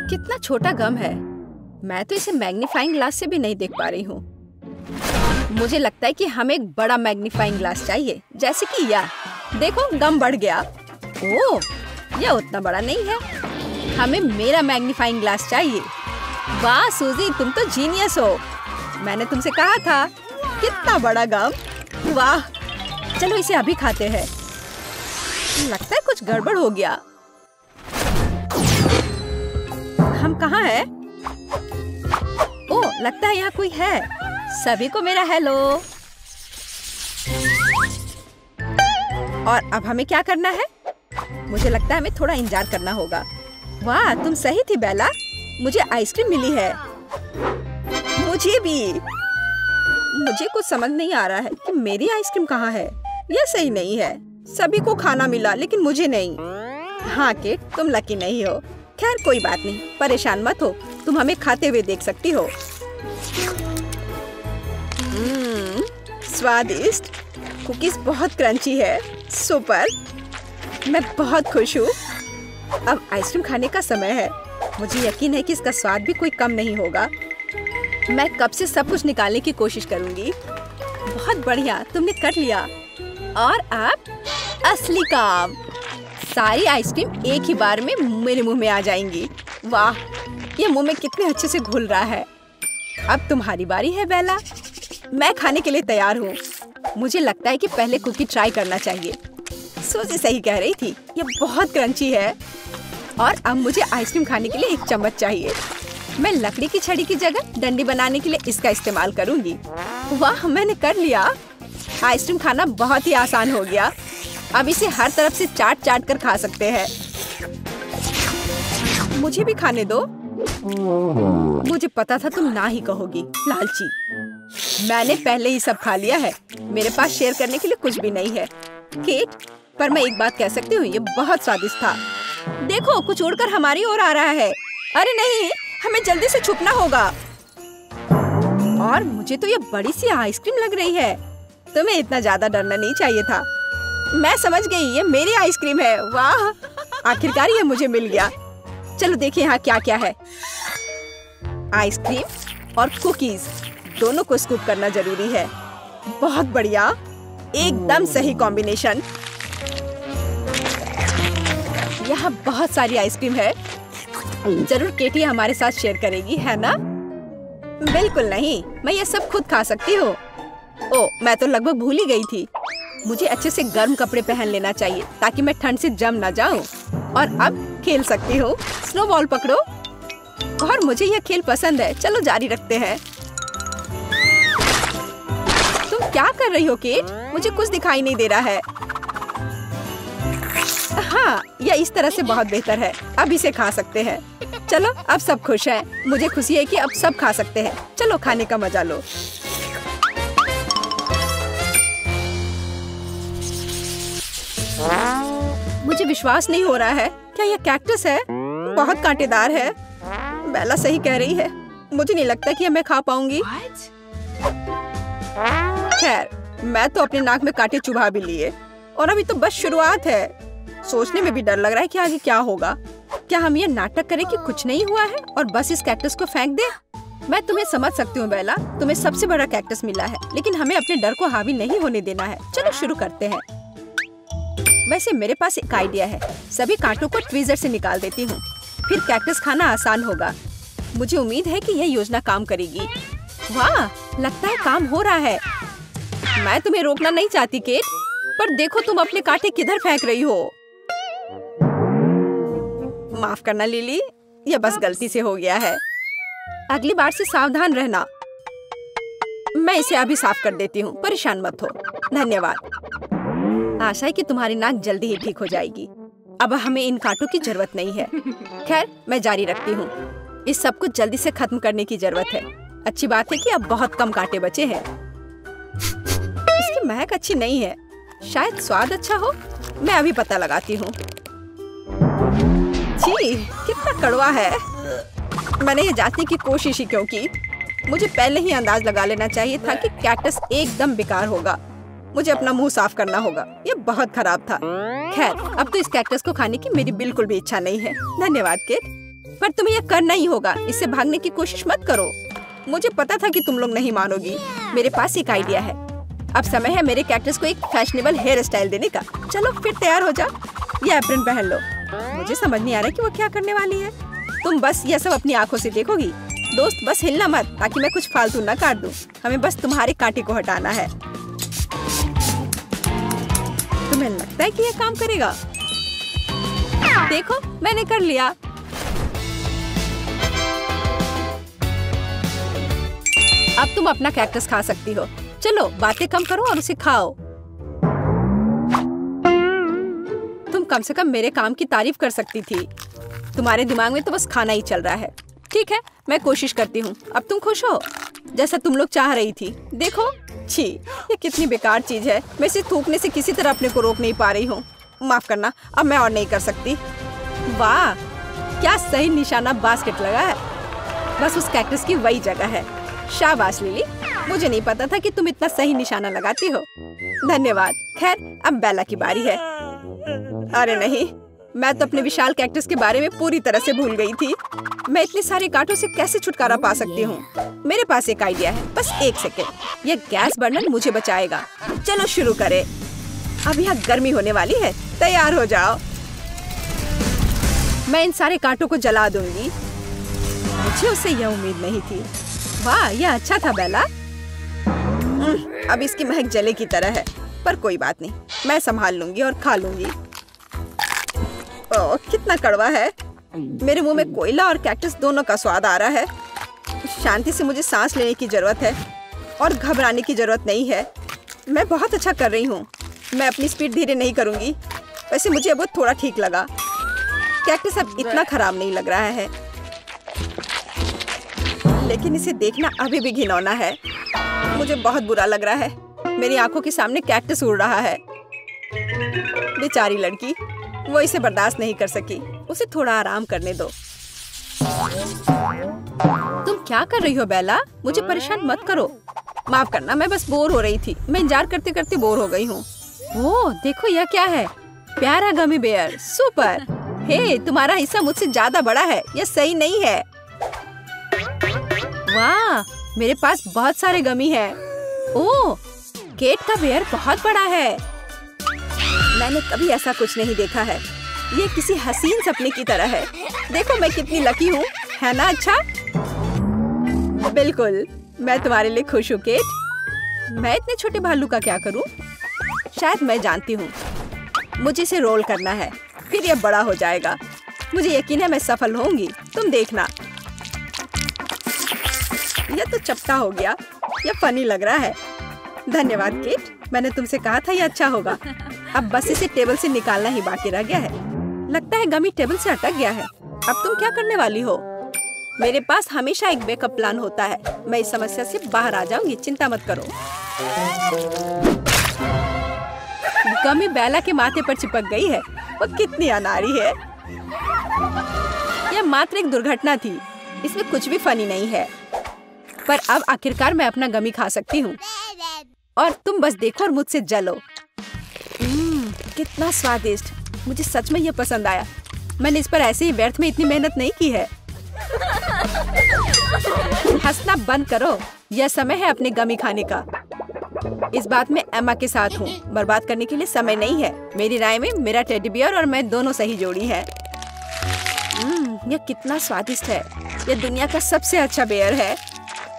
कितना छोटा गम है। मैं तो इसे मैग्नीफाइंग ग्लास से भी नहीं देख पा रही हूँ। मुझे लगता है कि हमें एक बड़ा मैग्नीफाइंग ग्लास चाहिए, जैसे कि यह। देखो, गम बढ़ गया। ओह, यह उतना बड़ा नहीं है। हमें मेरा मैग्नीफाइंग ग्लास चाहिए। वाह सूजी, तुम तो जीनियस हो। मैंने तुमसे कहा था। कितना बड़ा गम। वाह, चलो इसे अभी खाते हैं। लगता है कुछ गड़बड़ हो गया। हम कहाँ हैं? ओह, लगता है यहाँ कोई है। सभी को मेरा हेलो। और अब हमें क्या करना है? मुझे लगता है हमें थोड़ा इंतजार करना होगा। वाह, तुम सही थी बेला। मुझे आइसक्रीम मिली है। मुझे भी। मुझे कुछ समझ नहीं आ रहा है कि मेरी आइसक्रीम कहाँ है। यह सही नहीं है। सभी को खाना मिला लेकिन मुझे नहीं। हाँ किट, तुम लकी नहीं हो। खैर कोई बात नहीं, परेशान मत हो। तुम हमें खाते हुए देख सकती हो। स्वादिष्ट। कुकीज बहुत क्रंची है। सुपर। मैं बहुत खुश हूँ। अब आइसक्रीम खाने का समय है। मुझे यकीन है कि इसका स्वाद भी कोई कम नहीं होगा। मैं कब से सब कुछ निकालने की कोशिश करूंगी। बहुत बढ़िया, तुमने कर लिया। और अब असली काम। सारी आइसक्रीम एक ही बार में मेरे मुंह में आ जाएंगी। वाह, ये मुंह में कितने अच्छे से घुल रहा है। अब तुम्हारी बारी है बेला। मैं खाने के लिए तैयार हूँ। मुझे लगता है कि पहले कुकी ट्राई करना चाहिए। सूजी सही कह रही थी, ये बहुत क्रंची है। और अब मुझे आइसक्रीम खाने के लिए एक चम्मच चाहिए। मैं लकड़ी की छड़ी की जगह डंडी बनाने के लिए इसका इस्तेमाल करूंगी। वाह, मैंने कर लिया। आइसक्रीम खाना बहुत ही आसान हो गया। अब इसे हर तरफ से चाट चाट कर खा सकते हैं। मुझे भी खाने दो। मुझे पता था तुम ना ही कहोगी, लालची। मैंने पहले ही सब खा लिया है। मेरे पास शेयर करने के लिए कुछ भी नहीं है। केट, पर मैं एक बात कह सकती हूँ, ये बहुत स्वादिष्ट था। देखो, कुछ उड़कर हमारी ओर आ रहा है। अरे नहीं, हमें जल्दी से छुपना होगा। और मुझे तो ये बड़ी सी आइसक्रीम लग रही है। तुम्हें इतना ज्यादा डरना नहीं चाहिए था। मैं समझ गई, ये मेरी आइसक्रीम है। वाह, आखिरकार ये मुझे मिल गया। चलो देखिए यहाँ क्या क्या है। आइसक्रीम और कुकीज दोनों को स्कूप करना जरूरी है। बहुत बढ़िया, एकदम सही कॉम्बिनेशन। यहाँ बहुत सारी आइसक्रीम है। जरूर केटी हमारे साथ शेयर करेगी, है ना? बिल्कुल नहीं, मैं ये सब खुद खा सकती हूँ। ओह, मैं तो लगभग भूल ही गई थी। मुझे अच्छे से गर्म कपड़े पहन लेना चाहिए ताकि मैं ठंड से जम ना जाऊं। और अब खेल सकती हूँ। स्नोबॉल पकड़ो। और मुझे यह खेल पसंद है। चलो जारी रखते हैं। तुम क्या कर रही हो केट? मुझे कुछ दिखाई नहीं दे रहा है। हाँ, यह इस तरह से बहुत बेहतर है। अब इसे खा सकते हैं। चलो, अब सब खुश हैं। मुझे खुशी है कि अब सब खा सकते हैं। चलो खाने का मजा लो। मुझे विश्वास नहीं हो रहा है। क्या यह कैक्टस है? बहुत कांटेदार है। बेला सही कह रही है। मुझे नहीं लगता कि मैं खा पाऊंगी। खैर, मैं तो अपने नाक में कांटे चुभा भी लिए। और अभी तो बस शुरुआत है। सोचने में भी डर लग रहा है कि आगे क्या होगा। क्या हम ये नाटक करें कि कुछ नहीं हुआ है और बस इस कैक्टस को फेंक दे? मैं तुम्हें समझ सकती हूँ बेला, तुम्हें सबसे बड़ा कैक्टस मिला है, लेकिन हमें अपने डर को हावी नहीं होने देना है। चलो शुरू करते हैं। वैसे मेरे पास एक आइडिया है। सभी कांटों को ट्वीजर से निकाल देती हूँ, फिर कैक्टस खाना आसान होगा। मुझे उम्मीद है कि यह योजना काम करेगी। वाह, लगता है काम हो रहा है। मैं तुम्हें रोकना नहीं चाहती केट, पर देखो तुम अपने कांटे किधर फेंक रही हो। माफ करना लिली, यह बस गलती से हो गया है। अगली बार से सावधान रहना। मैं इसे अभी साफ कर देती हूँ, परेशान मत हो। धन्यवाद। आशा है कि तुम्हारी नाक जल्दी ही ठीक हो जाएगी। अब हमें इन कांटों की जरूरत नहीं है। खैर, मैं जारी रखती हूँ। इस सब को जल्दी से खत्म करने की जरूरत है। अच्छी बात है कि अब बहुत कम कांटे बचे हैं। इसकी महक अच्छी नहीं है। शायद स्वाद अच्छा हो। मैं अभी पता लगाती हूँ। छी, कितना कड़वा है। मैंने ये जांचने की कोशिश ही क्यों की? मुझे पहले ही अंदाज लगा लेना चाहिए था कि कैक्टस एकदम बेकार होगा। मुझे अपना मुंह साफ करना होगा। ये बहुत खराब था। खैर, अब तो इस कैक्टस को खाने की मेरी बिल्कुल भी इच्छा नहीं है। धन्यवाद किट। पर तुम्हें यह करना ही होगा। इससे भागने की कोशिश मत करो। मुझे पता था कि तुम लोग नहीं मानोगी। मेरे पास एक आइडिया है। अब समय है मेरे कैक्टस को एक फैशनेबल हेयर स्टाइल देने का। चलो फिर तैयार हो जाओ। ये एप्रन पहन लो। मुझे समझ नहीं आ रहा कि वो क्या करने वाली है। तुम बस यह सब अपनी आंखों से देखोगी। दोस्त बस हिलना मत, ताकि मैं कुछ फालतू ना काट दूं। हमें बस तुम्हारे कांटे को हटाना है। तुम्हें लगता है कि यह काम करेगा? देखो मैंने कर लिया। अब तुम अपना कैक्टस खा सकती हो। चलो बातें कम करो और उसे खाओ। तुम कम से कम मेरे काम की तारीफ कर सकती थी। तुम्हारे दिमाग में तो बस खाना ही चल रहा है। ठीक है, मैं कोशिश करती हूँ। अब तुम खुश हो, जैसा तुम लोग चाह रही थी। देखो, छी, ये कितनी बेकार चीज है। मैं इसे थूकने से किसी तरह अपने को रोक नहीं पा रही हूँ। माफ करना, अब मैं और नहीं कर सकती। वाह, क्या सही निशाना बास्केट लगा है। बस उस कैक्टस की वही जगह है। शाबाश लिली, मुझे नहीं पता था कि तुम इतना सही निशाना लगाती हो। धन्यवाद। खैर, अब बेला की बारी है। अरे नहीं, मैं तो अपने विशाल कैक्टस के बारे में पूरी तरह से भूल गई थी। मैं इतने सारे कांटों से कैसे छुटकारा पा सकती हूँ? मेरे पास एक आइडिया है। बस एक सेकेंड, यह गैस बर्नर मुझे बचाएगा। चलो शुरू करें। अब यहाँ गर्मी होने वाली है। तैयार हो जाओ। मैं इन सारे कांटों को जला दूंगी। मुझे उससे यह उम्मीद नहीं थी। वाह, यह अच्छा था बेला। अब इसकी महक जले की तरह है, पर कोई बात नहीं, मैं संभाल लूंगी और खा लूंगी। ओह, कितना कड़वा है। मेरे मुंह में कोयला और कैक्टस दोनों का स्वाद आ रहा है। शांति से मुझे सांस लेने की जरूरत है और घबराने की जरूरत नहीं है। मैं बहुत अच्छा कर रही हूँ। मैं अपनी स्पीड धीरे नहीं करूँगी। वैसे मुझे अब थोड़ा ठीक लगा। कैक्टस अब इतना खराब नहीं लग रहा है, लेकिन इसे देखना अभी भी घिनौना है। मुझे बहुत बुरा लग रहा है। मेरी आंखों के सामने कैक्टस उड़ रहा है। बेचारी लड़की, वो इसे बर्दाश्त नहीं कर सकी। उसे थोड़ा आराम करने दो। तुम क्या कर रही हो बेला? मुझे परेशान मत करो। माफ करना, मैं बस बोर हो रही थी। मैं इंतजार करते करते बोर हो गई हूँ। ओह, देखो यह क्या है। प्यारा गमी बेयर, सुपर। हे, तुम्हारा हिस्सा मुझसे ज्यादा बड़ा है। यह सही नहीं है। वाह, मेरे पास बहुत सारे गमी है। ओह, केट का बेयर बहुत बड़ा है। मैंने कभी ऐसा कुछ नहीं देखा है। ये किसी हसीन सपने की तरह है। देखो मैं कितनी लकी हूँ, है ना? अच्छा, बिल्कुल, मैं तुम्हारे लिए खुश हूँ केट। मैं इतने छोटे भालू का क्या करूँ? शायद मैं जानती हूँ। मुझे इसे रोल करना है, फिर यह बड़ा हो जाएगा। मुझे यकीन है मैं सफल होंगी। तुम देखना। यह तो चपटा हो गया। यह फनी लग रहा है। धन्यवाद केट, मैंने तुमसे कहा था यह अच्छा होगा। अब बस इसे टेबल से निकालना ही बाकी रह गया है। लगता है गमी टेबल से अटक गया है। अब तुम क्या करने वाली हो? मेरे पास हमेशा एक बैकअप प्लान होता है। मैं इस समस्या से बाहर आ जाऊंगी, चिंता मत करो। गमी बेला के माथे पर चिपक गई है। वो कितनी अनाड़ी है। यह मात्र एक दुर्घटना थी। इसमें कुछ भी फनी नहीं है। पर अब आखिरकार मैं अपना गमी खा सकती हूँ। और तुम बस देखो और मुझसे जलो। कितना स्वादिष्ट। मुझे सच में यह पसंद आया। मैंने इस पर ऐसे ही व्यर्थ में इतनी मेहनत नहीं की है। हंसना बंद करो। यह समय है अपने गमी खाने का। इस बात में एम्मा के साथ हूँ। बर्बाद करने के लिए समय नहीं है। मेरी राय में मेरा टेडी बियर और मैं दोनों सही जोड़ी है। यह कितना स्वादिष्ट है। यह दुनिया का सबसे अच्छा बेयर है।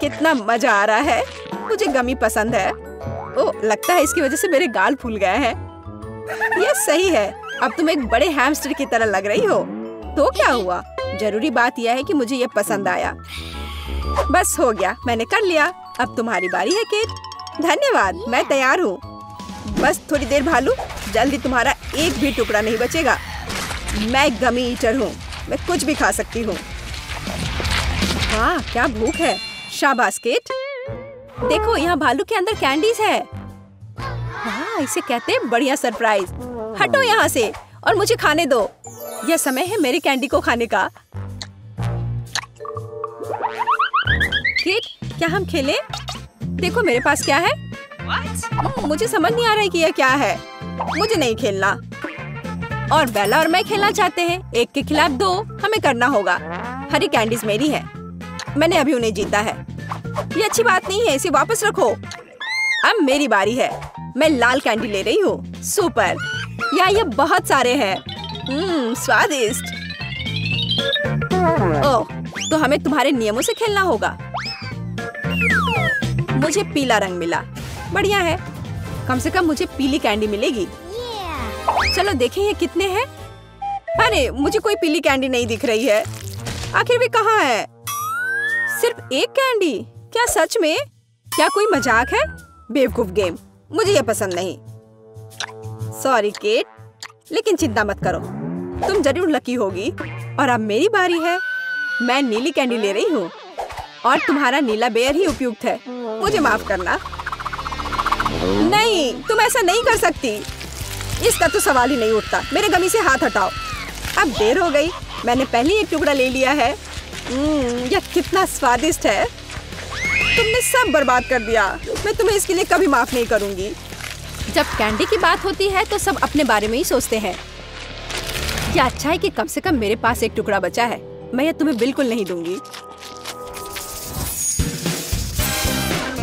कितना मजा आ रहा है। मुझे गमी पसंद है। ओह, लगता है इसकी वजह से मेरे गाल फूल गए हैं। यह सही है। अब तुम एक बड़े हैमस्टर की तरह लग रही हो। तो क्या हुआ? जरूरी बात यह है कि मुझे यह पसंद आया। बस हो गया, मैंने कर लिया। अब तुम्हारी बारी है केट। धन्यवाद, मैं तैयार हूँ। बस थोड़ी देर भालू, जल्दी तुम्हारा एक भी टुकड़ा नहीं बचेगा। मैं गमी ईटर हूँ। मैं कुछ भी खा सकती हूँ। वाह, क्या भूख है। शाबाश केट। देखो, यहाँ भालू के अंदर कैंडीज है। हाँ, इसे कहते हैं बढ़िया सरप्राइज। हटो यहाँ से और मुझे खाने दो। यह समय है मेरी कैंडी को खाने का। केट, क्या हम खेलें? देखो मेरे पास क्या है। मुझे समझ नहीं आ रहा है कि यह क्या है। मुझे नहीं खेलना। और बेला और मैं खेलना चाहते हैं। एक के खिलाफ दो हमें करना होगा। हरी कैंडीज मेरी है। मैंने अभी उन्हें जीता है। ये अच्छी बात नहीं है, इसे वापस रखो। अब मेरी बारी है। मैं लाल कैंडी ले रही हूँ। सुपर। यहाँ ये बहुत सारे हैं। स्वादिष्ट। ओह, तो हमें तुम्हारे नियमों से खेलना होगा। मुझे पीला रंग मिला। बढ़िया है, कम से कम मुझे पीली कैंडी मिलेगी। चलो देखें ये कितने हैं। अरे मुझे कोई पीली कैंडी नहीं दिख रही है। आखिर वे कहाँ है? सिर्फ एक कैंडी? क्या सच में? क्या कोई मजाक है? बेवकूफ गेम, मुझे ये पसंद नहीं। सॉरी केट, लेकिन चिंता मत करो, तुम जरूर लकी होगी। और अब मेरी बारी है। मैं नीली कैंडी ले रही हूँ और तुम्हारा नीला बेयर ही उपयुक्त है। मुझे माफ करना। नहीं, तुम ऐसा नहीं कर सकती। इसका तो सवाल ही नहीं उठता। मेरे गमी से हाथ हटाओ। अब देर हो गई। मैंने पहले ही एक टुकड़ा ले लिया है। यह कितना स्वादिष्ट है। तुमने सब बर्बाद कर दिया। मैं तुम्हें इसके लिए कभी माफ नहीं करूंगी। जब कैंडी की बात होती है तो सब अपने बारे में ही सोचते हैं। क्या अच्छा है कि कम से कम मेरे पास एक टुकड़ा बचा है। मैं यह तुम्हें बिल्कुल नहीं दूंगी।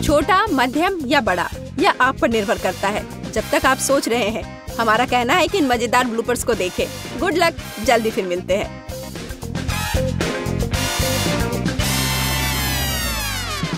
छोटा, मध्यम या बड़ा, यह आप पर निर्भर करता है। जब तक आप सोच रहे हैं, हमारा कहना है कि इन मजेदार ब्लूपर्स को देखें। गुड लक, जल्दी फिर मिलते हैं।